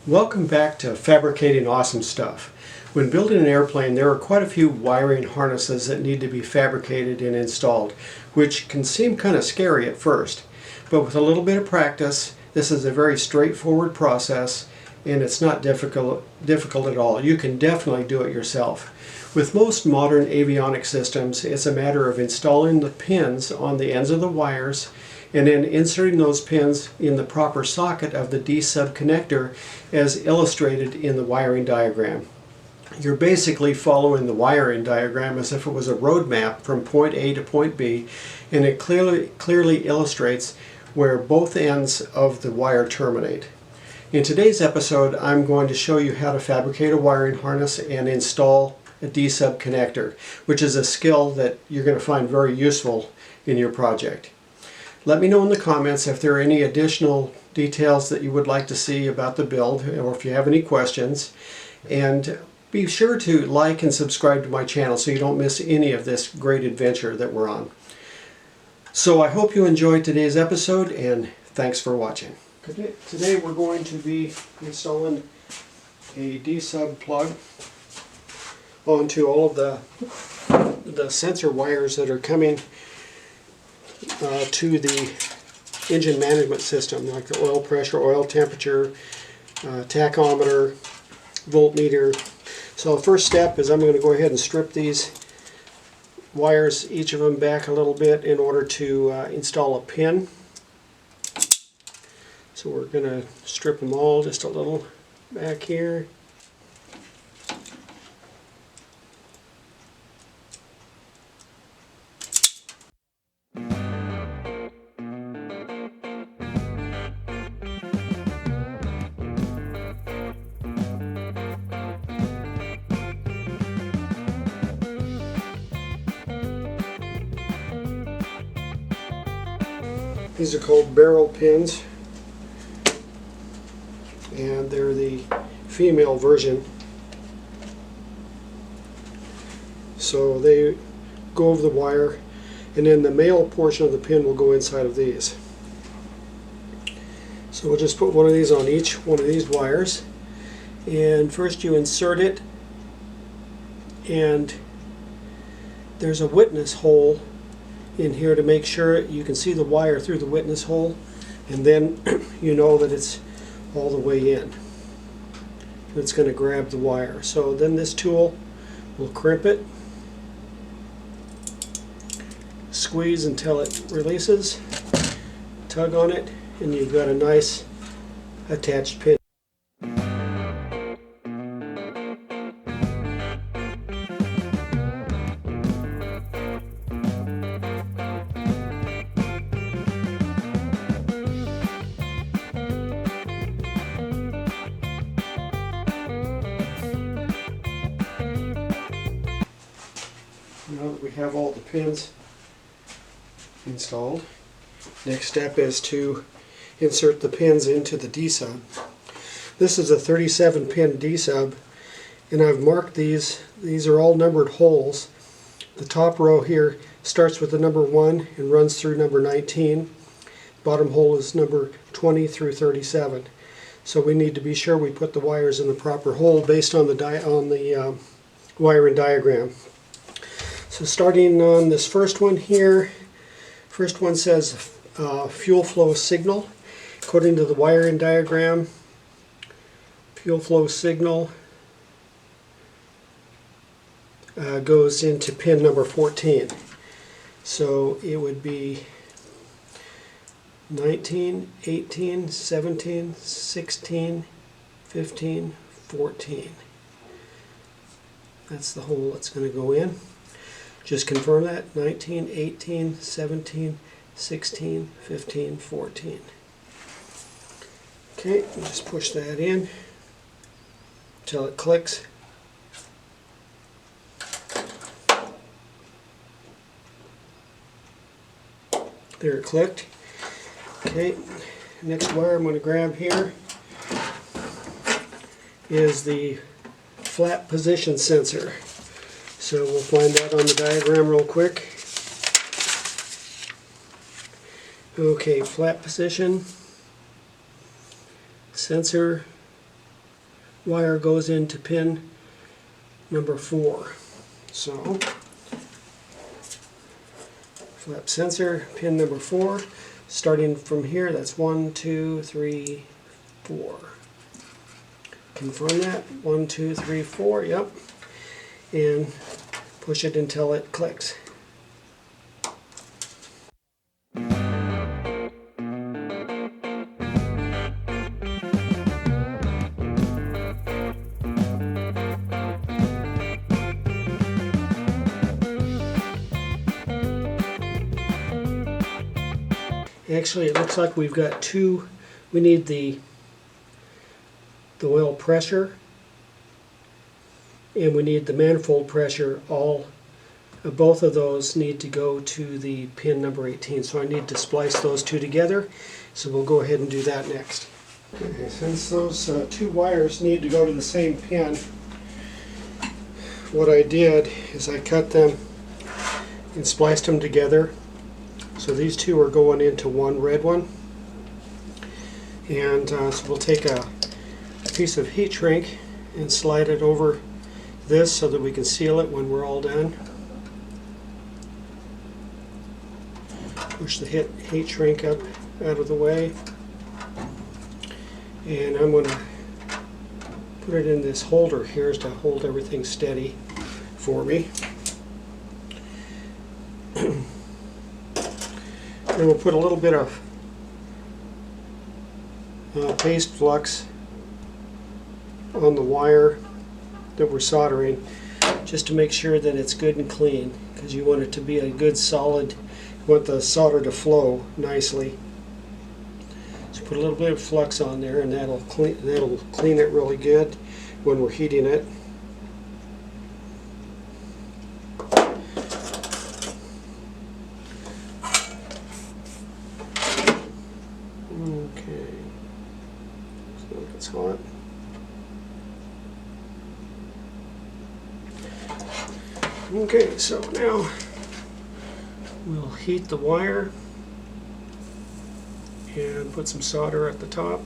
Welcome back to Fabricating Awesome Stuff. When building an airplane, there are quite a few wiring harnesses that need to be fabricated and installed, which can seem kind of scary at first. But with a little bit of practice, this is a very straightforward process, and it's not difficult at all. You can definitely do it yourself. With most modern avionics systems, it's a matter of installing the pins on the ends of the wires and then inserting those pins in the proper socket of the D-sub connector as illustrated in the wiring diagram. You're basically following the wiring diagram as if it was a road map from point A to point B, and it clearly illustrates where both ends of the wire terminate. In today's episode, I'm going to show you how to fabricate a wiring harness and install a D-sub connector, which is a skill that you're going to find very useful in your project. Let me know in the comments if there are any additional details that you would like to see about the build, or if you have any questions. And be sure to like and subscribe to my channel so you don't miss any of this great adventure that we're on. So I hope you enjoyed today's episode, and thanks for watching. Today we're going to be installing a D-sub plug onto all of the sensor wires that are coming to the engine management system, like the oil pressure, oil temperature, tachometer, voltmeter. So the first step is I'm going to go ahead and strip these wires, each of them, back a little bit in order to install a pin. So we're going to strip them all just a little back here. These are called barrel pins, and they're the female version. So they go over the wire, and then the male portion of the pin will go inside of these. So we'll just put one of these on each one of these wires, and first you insert it, and there's a witness hole in here to make sure you can see the wire through the witness hole, and then you know that it's all the way in. It's going to grab the wire. So then this tool will crimp it, squeeze until it releases, tug on it, and you've got a nice attached pin. Now that we have all the pins installed, next step is to insert the pins into the D-sub. This is a 37 pin D-sub, and I've marked these. These are all numbered holes. The top row here starts with the number 1 and runs through number 19. Bottom hole is number 20 through 37. So we need to be sure we put the wires in the proper hole based on the wiring diagram. So starting on this first one here, first one says fuel flow signal. According to the wiring diagram, fuel flow signal goes into pin number 14. So it would be 19, 18, 17, 16, 15, 14. That's the hole that's going to go in. Just confirm that. 19, 18, 17, 16, 15, 14. Okay, just push that in until it clicks. There, it clicked. Okay, next wire I'm going to grab here is the flap position sensor. So we'll find that on the diagram real quick. Okay, flap position, sensor, wire goes into pin number 4. So, flap sensor, pin number 4, starting from here, that's 1, 2, 3, 4. Confirm that, 1, 2, 3, 4, yep, and push it until it clicks. Actually, it looks like we've got two. We need the oil pressure and we need the manifold pressure. Both of those need to go to the pin number 18. So I need to splice those two together. So we'll go ahead and do that next. Okay, since those two wires need to go to the same pin, what I did is I cut them and spliced them together. So these two are going into one red one. And so we'll take a piece of heat shrink and slide it over this so that we can seal it when we're all done. Push the heat shrink up out of the way. And I'm going to put it in this holder here to hold everything steady for me. And we'll put a little bit of paste flux on the wire that we're soldering, just to make sure that it's good and clean, because you want it to be a good solid, you want the solder to flow nicely. So put a little bit of flux on there, and that'll clean it really good when we're heating it. Okay, so it's hot. Okay, so now we'll heat the wire and put some solder at the top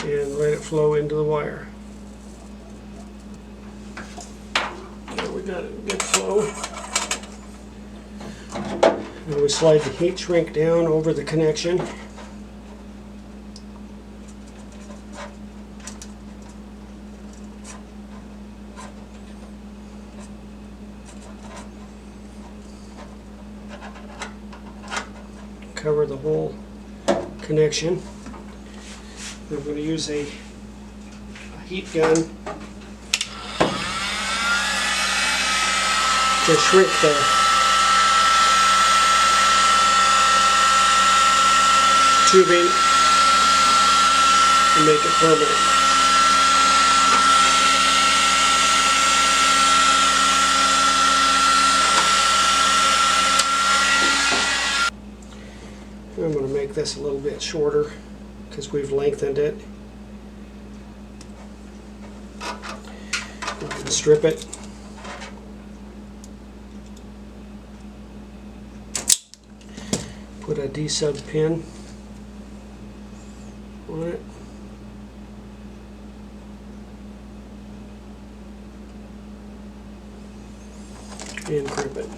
and let it flow into the wire. Now we got a good flow. And we slide the heat shrink down over the connection. Cover the whole connection. We're going to use a heat gun to shrink the tubing and make it permanent. I'm going to make this a little bit shorter because we've lengthened it. We can strip it. Put a D-sub pin on it. And grip it.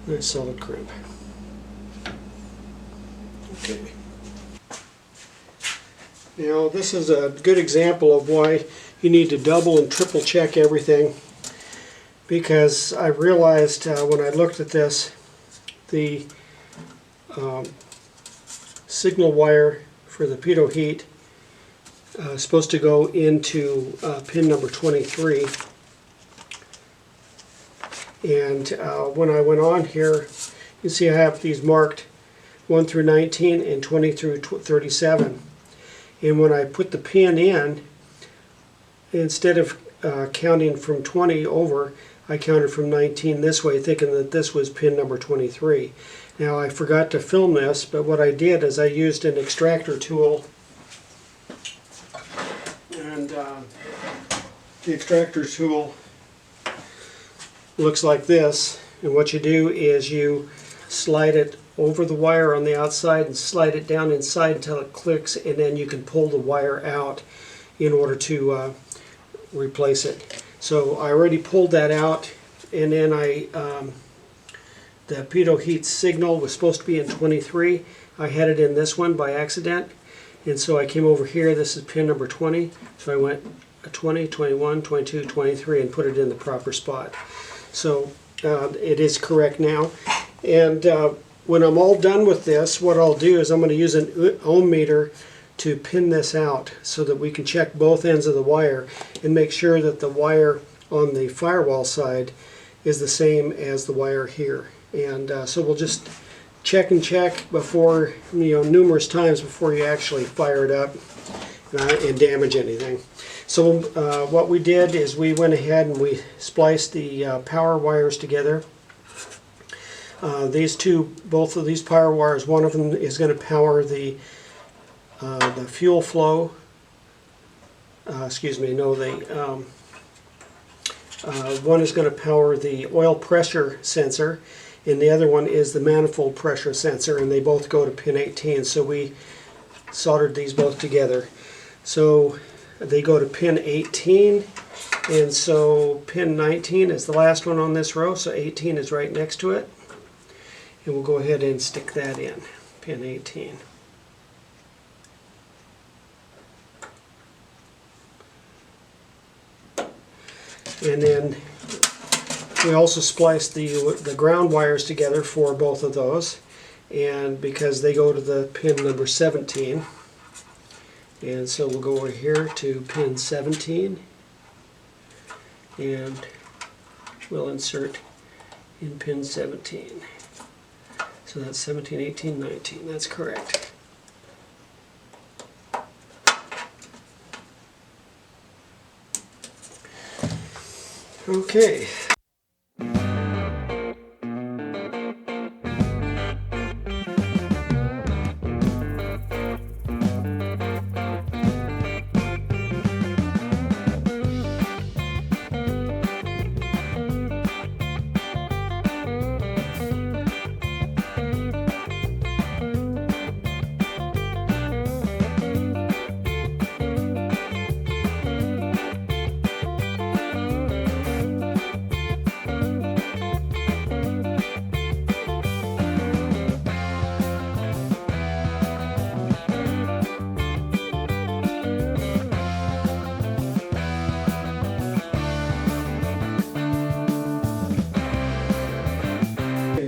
Nice solid crimp. Okay. Now this is a good example of why you need to double and triple check everything, because I realized when I looked at this, the signal wire for the pitot heat is supposed to go into pin number 23. And when I went on here, you see I have these marked 1 through 19 and 20 through 37. And when I put the pin in, instead of counting from 20 over, I counted from 19 this way, thinking that this was pin number 23. Now I forgot to film this, but what I did is I used an extractor tool and The extractor tool looks like this, and what you do is you slide it over the wire on the outside and slide it down inside until it clicks, and then you can pull the wire out in order to replace it. So I already pulled that out, and then the pitot heat signal was supposed to be in 23. I had it in this one by accident, and so I came over here. This is pin number 20, so I went 20, 21, 22, 23 and put it in the proper spot. So it is correct now. And when I'm all done with this, what I'll do is I'm going to use an ohm meter to pin this out so that we can check both ends of the wire and make sure that the wire on the firewall side is the same as the wire here. And so we'll just check and check before, numerous times before you actually fire it up and damage anything. So what we did is we went ahead and we spliced the power wires together. Both of these power wires, one of them is going to power the fuel flow. One is going to power the oil pressure sensor, and the other one is the manifold pressure sensor, and they both go to pin 18. So we soldered these both together. So they go to pin 18, and so pin 19 is the last one on this row, so 18 is right next to it. And we'll go ahead and stick that in, pin 18. And then we also spliced the ground wires together for both of those, and because they go to the pin number 17. And so we'll go over here to pin 17, and we'll insert in pin 17. So that's 17, 18, 19. That's correct. Okay.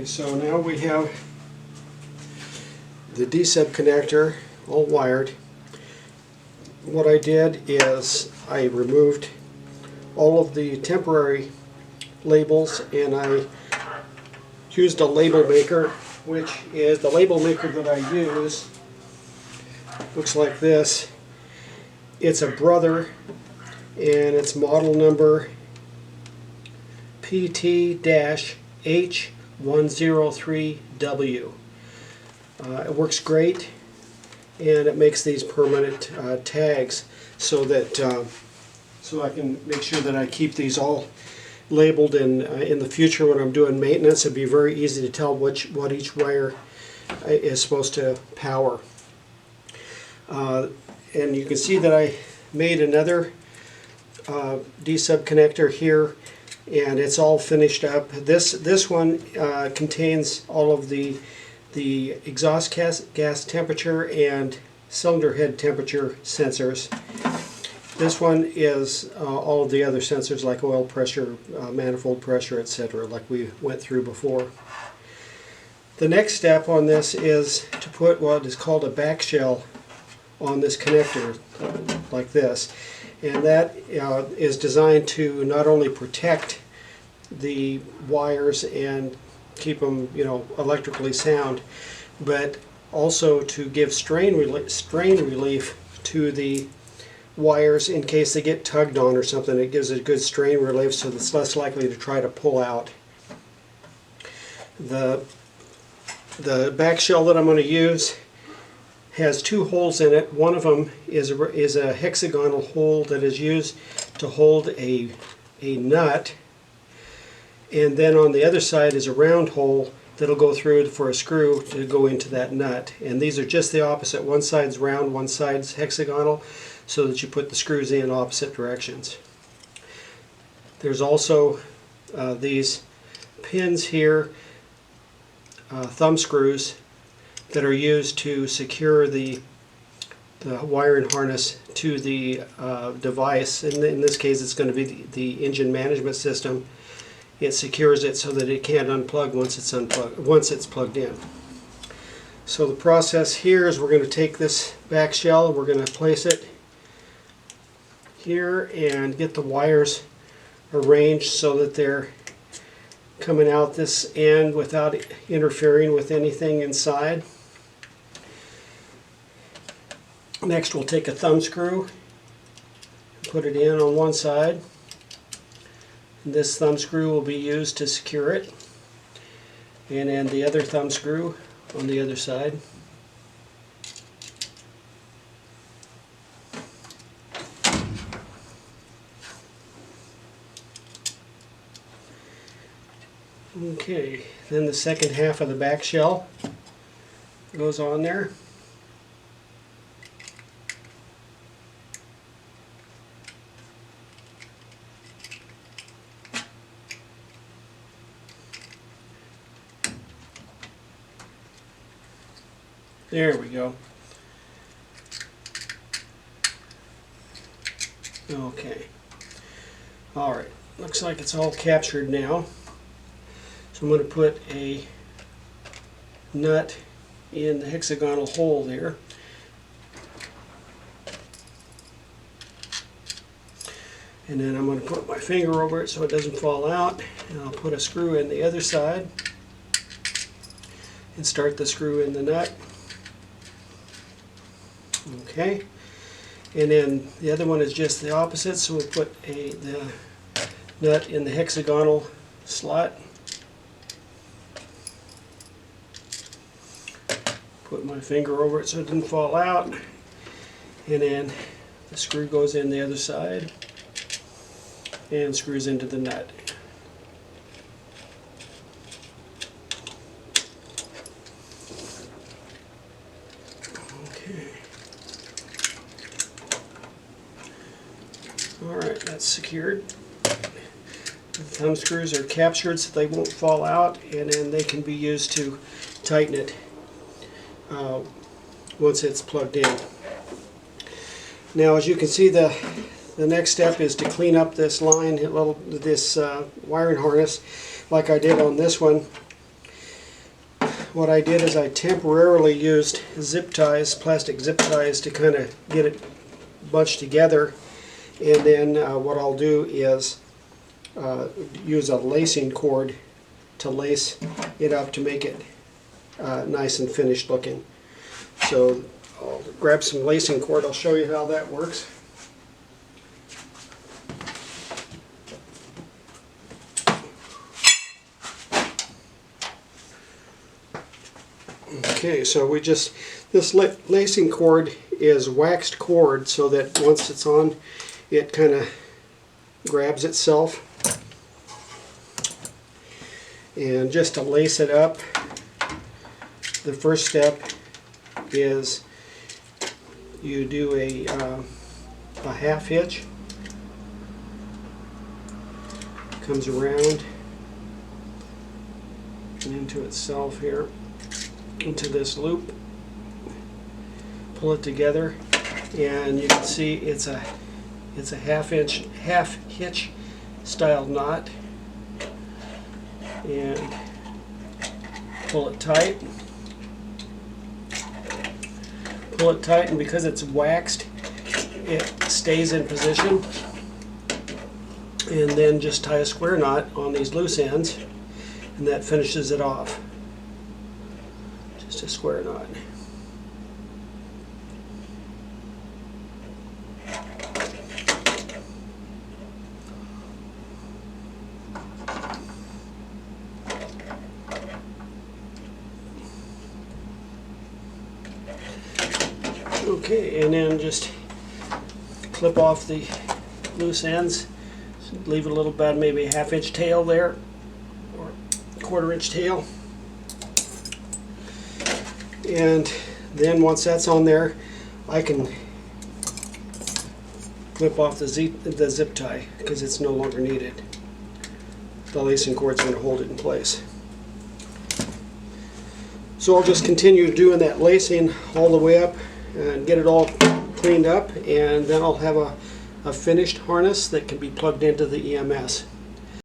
So now we have the D-sub connector all wired. What I did is I removed all of the temporary labels, and I used a label maker, which is the label maker that I use. Looks like this. It's a Brother, and it's model number PT-H103W. It works great, and it makes these permanent tags so that so I can make sure that I keep these all labeled, and in the future when I'm doing maintenance it'd be very easy to tell what each wire is supposed to power. And you can see that I made another D-sub connector here, and it's all finished up. This one contains all of the exhaust gas temperature and cylinder head temperature sensors. This one is all of the other sensors like oil pressure, manifold pressure, etc., like we went through before. The next step on this is to put what is called a back shell on this connector, like this. And that is designed to not only protect the wires and keep them, electrically sound, but also to give strain relief to the wires in case they get tugged on or something. It gives a good strain relief so that it's less likely to try to pull out. The back shell that I'm going to use has two holes in it. One of them is a hexagonal hole that is used to hold a nut, and then on the other side is a round hole that'll go through for a screw to go into that nut. And these are just the opposite. One side's round, one side's hexagonal, so that you put the screws in opposite directions. There's also these pins here, thumb screws, that are used to secure the wiring harness to the device. And in this case it's going to be the engine management system. It secures it so that it can't unplug once it's plugged in. So the process here is we're going to take this back shell, we're going to place it here and get the wires arranged so that they're coming out this end without interfering with anything inside. Next we'll take a thumb screw, put it in on one side. This thumb screw will be used to secure it, and then the other thumb screw on the other side. Okay, then the second half of the back shell goes on there. There we go. Okay. Alright, looks like it's all captured now. So I'm going to put a nut in the hexagonal hole there. And then I'm going to put my finger over it so it doesn't fall out. And I'll put a screw in the other side and start the screw in the nut. Okay, and then the other one is just the opposite, so we'll put the nut in the hexagonal slot. Put my finger over it so it didn't fall out, and then the screw goes in the other side and screws into the nut. Alright, that's secured. The thumb screws are captured so they won't fall out, and then they can be used to tighten it once it's plugged in. Now, as you can see, the next step is to clean up this line, this wiring harness, like I did on this one. What I did is I temporarily used zip ties, plastic zip ties, to kind of get it bunched together. And then what I'll do is use a lacing cord to lace it up to make it nice and finished looking. So I'll grab some lacing cord, I'll show you how that works. Okay, so this lacing cord is waxed cord so that once it's on, it kind of grabs itself. And just to lace it up, the first step is you do a half hitch. Comes around and into itself here, into this loop. Pull it together, and you can see it's a half hitch style knot, and pull it tight. Pull it tight, and because it's waxed, it stays in position. And then just tie a square knot on these loose ends, and that finishes it off. Just a square knot. Okay, and then just clip off the loose ends. Leave a little bit, maybe a 1/2 inch tail there, or 1/4 inch tail. And then once that's on there, I can clip off the zip tie because it's no longer needed. The lacing cord's going to hold it in place. So I'll just continue doing that lacing all the way up and get it all cleaned up, and then I'll have a finished harness that can be plugged into the EMS.